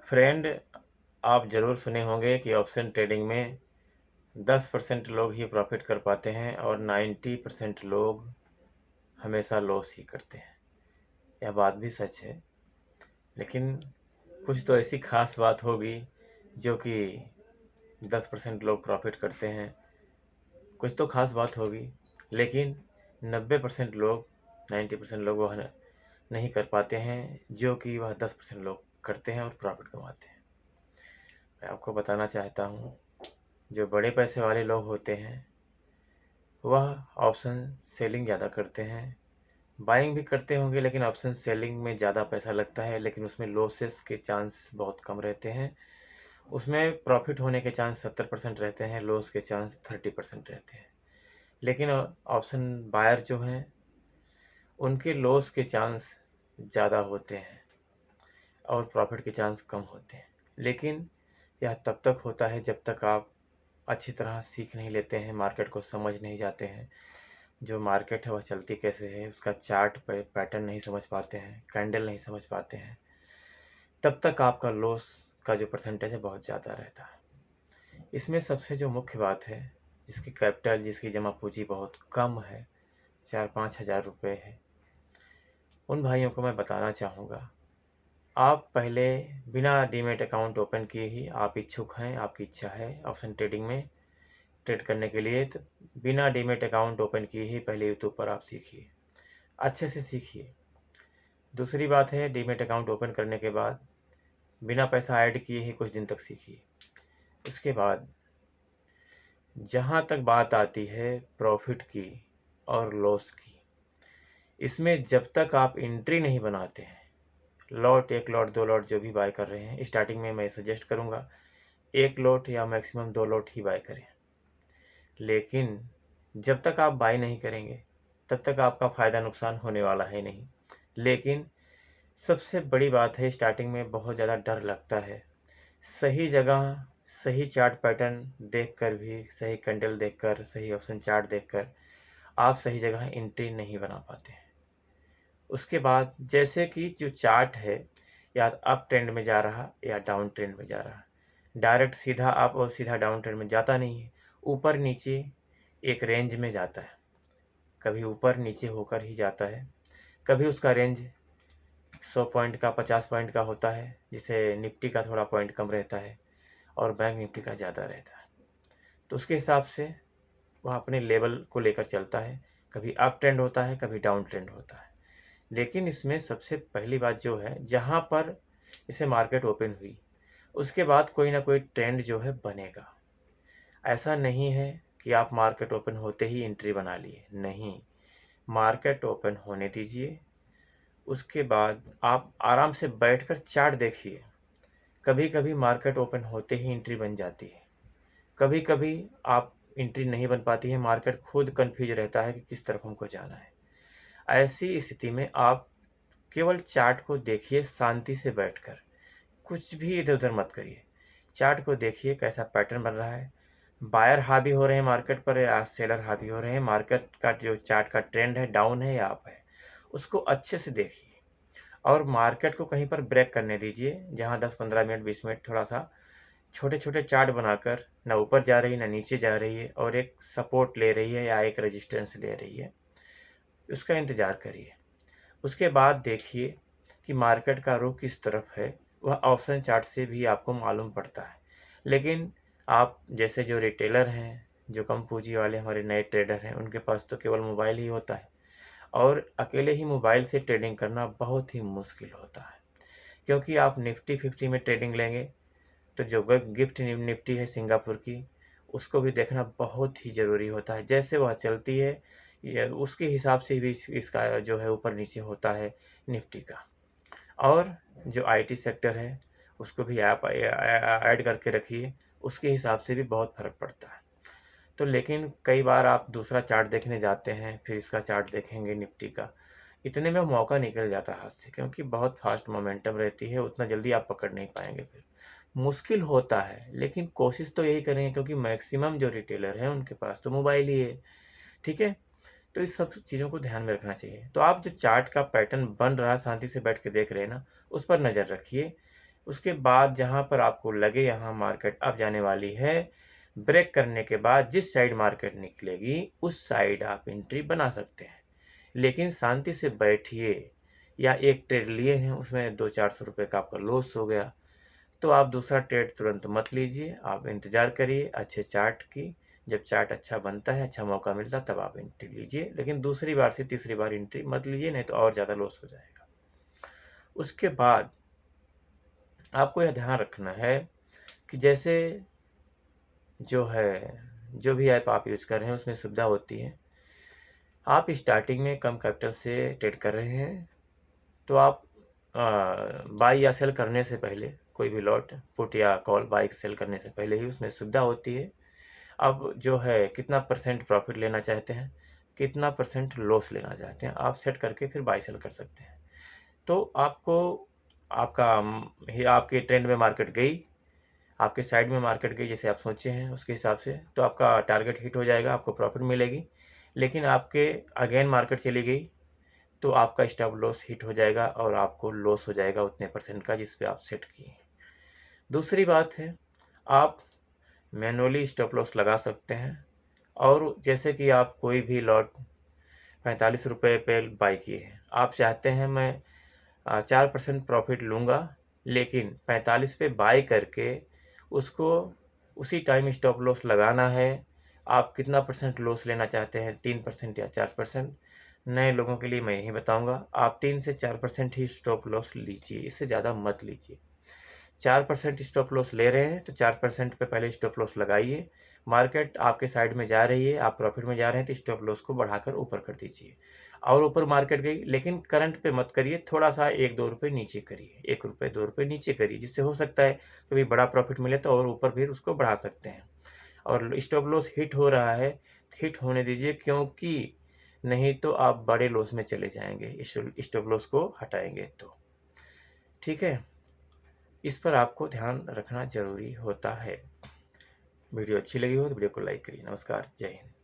Friend, आप ज़रूर सुने होंगे कि ऑप्शन ट्रेडिंग में 10% लोग ही प्रॉफिट कर पाते हैं और 90% लोग हमेशा लॉस ही करते हैं। यह बात भी सच है, लेकिन कुछ तो ऐसी खास बात होगी जो कि 10% लोग प्रॉफिट करते हैं। कुछ तो खास बात होगी, लेकिन 90% लोग 90% लोग वह नहीं कर पाते हैं जो कि वह 10% लोग करते हैं और प्रॉफिट कमाते हैं। मैं आपको बताना चाहता हूँ, जो बड़े पैसे वाले लोग होते हैं वह ऑप्शन सेलिंग ज़्यादा करते हैं। बाइंग भी करते होंगे, लेकिन ऑप्शन सेलिंग में ज़्यादा पैसा लगता है, लेकिन उसमें लॉसेस के चांस बहुत कम रहते हैं। उसमें प्रॉफिट होने के चांस 70% रहते हैं, लॉस के चांस 30% रहते हैं। लेकिन ऑप्शन बायर जो हैं उनके लॉस के चांस ज़्यादा होते हैं और प्रॉफिट के चांस कम होते हैं। लेकिन यह तब तक होता है जब तक आप अच्छी तरह सीख नहीं लेते हैं, मार्केट को समझ नहीं जाते हैं। जो मार्केट है वह चलती कैसे है, उसका चार्ट पैटर्न नहीं समझ पाते हैं, कैंडल नहीं समझ पाते हैं, तब तक आपका लॉस का जो परसेंटेज है बहुत ज़्यादा रहता है। इसमें सबसे जो मुख्य बात है, जिसकी कैपिटल, जिसकी जमा पूंजी बहुत कम है, 4-5 हज़ार रुपये है, उन भाइयों को मैं बताना चाहूँगा, आप पहले बिना डीमेट अकाउंट ओपन किए ही आप इच्छुक हैं, आपकी इच्छा है ऑप्शन ट्रेडिंग में ट्रेड करने के लिए, तो बिना डीमेट अकाउंट ओपन किए ही पहले यूट्यूब पर आप सीखिए, अच्छे से सीखिए। दूसरी बात है, डीमेट अकाउंट ओपन करने के बाद बिना पैसा ऐड किए ही कुछ दिन तक सीखिए। उसके बाद जहाँ तक बात आती है प्रॉफिट की और लॉस की, इसमें जब तक आप एंट्री नहीं बनाते हैं, लॉट, 1 लॉट 2 लॉट जो भी बाय कर रहे हैं, स्टार्टिंग में मैं सजेस्ट करूँगा 1 लॉट या मैक्सिमम 2 लॉट ही बाय करें। लेकिन जब तक आप बाय नहीं करेंगे तब तक आपका फ़ायदा नुकसान होने वाला है नहीं। लेकिन सबसे बड़ी बात है, स्टार्टिंग में बहुत ज़्यादा डर लगता है। सही जगह, सही चार्ट पैटर्न देखकर भी, सही कैंडल देखकर, सही ऑप्शन चार्ट देखकर आप सही जगह एंट्री नहीं बना पाते हैं। उसके बाद जैसे कि जो चार्ट है या अप ट्रेंड में जा रहा या डाउन ट्रेंड में जा रहा, डायरेक्ट सीधा अप और सीधा डाउन ट्रेंड में जाता नहीं है, ऊपर नीचे एक रेंज में जाता है। कभी ऊपर नीचे होकर ही जाता है, कभी उसका रेंज 100 पॉइंट का, 50 पॉइंट का होता है, जिसे निफ्टी का थोड़ा पॉइंट कम रहता है और बैंक निफ्टी का ज़्यादा रहता है। तो उसके हिसाब से वह अपने लेवल को लेकर चलता है, कभी अप ट्रेंड होता है, कभी डाउन ट्रेंड होता है। लेकिन इसमें सबसे पहली बात जो है, जहाँ पर इसे मार्केट ओपन हुई उसके बाद कोई ना कोई ट्रेंड जो है बनेगा। ऐसा नहीं है कि आप मार्केट ओपन होते ही एंट्री बना लिए, नहीं, मार्केट ओपन होने दीजिए। उसके बाद आप आराम से बैठकर चार्ट देखिए। कभी कभी मार्केट ओपन होते ही एंट्री बन जाती है, कभी कभी आप एंट्री नहीं बन पाती है, मार्केट खुद कंफ्यूज रहता है कि किस तरफ हमको जाना है। ऐसी स्थिति में आप केवल चार्ट को देखिए, शांति से बैठकर, कुछ भी इधर उधर मत करिए। चार्ट को देखिए कैसा पैटर्न बन रहा है, बायर हावी हो रहे हैं मार्केट पर या सेलर हावी हो रहे हैं, मार्केट का जो चार्ट का ट्रेंड है डाउन है या अप है, उसको अच्छे से देखिए। और मार्केट को कहीं पर ब्रेक करने दीजिए, जहां 10-15 मिनट 20 मिनट थोड़ा सा छोटे छोटे चार्ट बनाकर ना ऊपर जा रही ना नीचे जा रही है और एक सपोर्ट ले रही है या एक रेजिस्टेंस ले रही है, उसका इंतज़ार करिए। उसके बाद देखिए कि मार्केट का रुख किस तरफ है, वह ऑप्शन चार्ट से भी आपको मालूम पड़ता है। लेकिन आप जैसे जो रिटेलर हैं, जो कम पूंजी वाले हमारे नए ट्रेडर हैं, उनके पास तो केवल मोबाइल ही होता है और अकेले ही मोबाइल से ट्रेडिंग करना बहुत ही मुश्किल होता है। क्योंकि आप निफ्टी 50 में ट्रेडिंग लेंगे तो जो गिफ्ट निफ्टी है सिंगापुर की, उसको भी देखना बहुत ही ज़रूरी होता है। जैसे वह चलती है ये उसके हिसाब से भी इसका जो है ऊपर नीचे होता है निफ्टी का। और जो आईटी सेक्टर है उसको भी आप ऐड करके रखिए, उसके हिसाब से भी बहुत फ़र्क पड़ता है। तो लेकिन कई बार आप दूसरा चार्ट देखने जाते हैं, फिर इसका चार्ट देखेंगे निफ्टी का, इतने में मौका निकल जाता है हाथ से, क्योंकि बहुत फास्ट मोमेंटम रहती है, उतना जल्दी आप पकड़ नहीं पाएंगे। फिर मुश्किल होता है, लेकिन कोशिश तो यही करेंगे, क्योंकि मैक्सिमम जो रिटेलर हैं उनके पास तो मोबाइल ही है। ठीक है, तो इस सब चीज़ों को ध्यान में रखना चाहिए। तो आप जो चार्ट का पैटर्न बन रहा है, शांति से बैठ के देख रहे हैं ना, उस पर नज़र रखिए। उसके बाद जहाँ पर आपको लगे यहाँ मार्केट अब जाने वाली है, ब्रेक करने के बाद जिस साइड मार्केट निकलेगी उस साइड आप एंट्री बना सकते हैं। लेकिन शांति से बैठिए, या एक ट्रेड लिए हैं उसमें 200-400 रुपये का आपका लॉस हो गया, तो आप दूसरा ट्रेड तुरंत मत लीजिए, आप इंतज़ार करिए अच्छे चार्ट की। जब चार्ट अच्छा बनता है, अच्छा मौका मिलता है, तब आप एंट्री लीजिए, लेकिन दूसरी बार से तीसरी बार एंट्री मत लीजिए, नहीं तो और ज़्यादा लॉस हो जाएगा। उसके बाद आपको यह ध्यान रखना है कि जैसे जो भी ऐप आप यूज़ कर रहे हैं उसमें सुविधा होती है, आप स्टार्टिंग में कम कैपिटल से ट्रेड कर रहे हैं तो आप बाई या सेल करने से पहले, कोई भी लॉट पुट या कॉल बाई सेल करने से पहले ही उसमें सुविधा होती है। अब कितना परसेंट प्रॉफिट लेना चाहते हैं, कितना परसेंट लॉस लेना चाहते हैं, आप सेट करके फिर बाई सेल कर सकते हैं। तो आपको आपके ट्रेंड में मार्केट गई, आपके साइड में मार्केट गई जैसे आप सोचे हैं उसके हिसाब से, तो आपका टारगेट हिट हो जाएगा, आपको प्रॉफिट मिलेगी। लेकिन आपके अगेन मार्केट चली गई तो आपका स्टॉप लॉस हिट हो जाएगा और आपको लॉस हो जाएगा उतने परसेंट का जिस पे आप सेट किए। दूसरी बात है, आप मैनुअली स्टॉप लॉस लगा सकते हैं, और जैसे कि आप कोई भी लॉट 45 रुपये पे बाई किए हैं, आप चाहते हैं मैं 4% प्रॉफिट लूँगा, लेकिन 45 पे बाई करके उसको उसी टाइम स्टॉप लॉस लगाना है। आप कितना परसेंट लॉस लेना चाहते हैं, 3% या 4%? नए लोगों के लिए मैं यही बताऊंगा, आप 3 से 4% ही स्टॉप लॉस लीजिए, इससे ज़्यादा मत लीजिए। 4% स्टॉप लॉस ले रहे हैं तो 4% पे पहले स्टॉप लॉस लगाइए। मार्केट आपके साइड में जा रही है, आप प्रॉफिट में जा रहे हैं, तो स्टॉप लॉस को बढ़ाकर ऊपर कर दीजिए। और ऊपर मार्केट गई, लेकिन करंट पे मत करिए, थोड़ा सा 1-2 रुपये नीचे करिए, 1 रुपये 2 रुपये नीचे करिए, जिससे हो सकता है कभी बड़ा प्रॉफिट मिले तो और ऊपर फिर उसको बढ़ा सकते हैं। और स्टॉप लॉस हिट हो रहा है, हिट होने दीजिए, क्योंकि नहीं तो आप बड़े लॉस में चले जाएंगे स्टॉप लॉस को हटाएंगे तो। ठीक है, इस पर आपको ध्यान रखना जरूरी होता है। वीडियो अच्छी लगी हो तो वीडियो को लाइक करिए। नमस्कार, जय हिंद।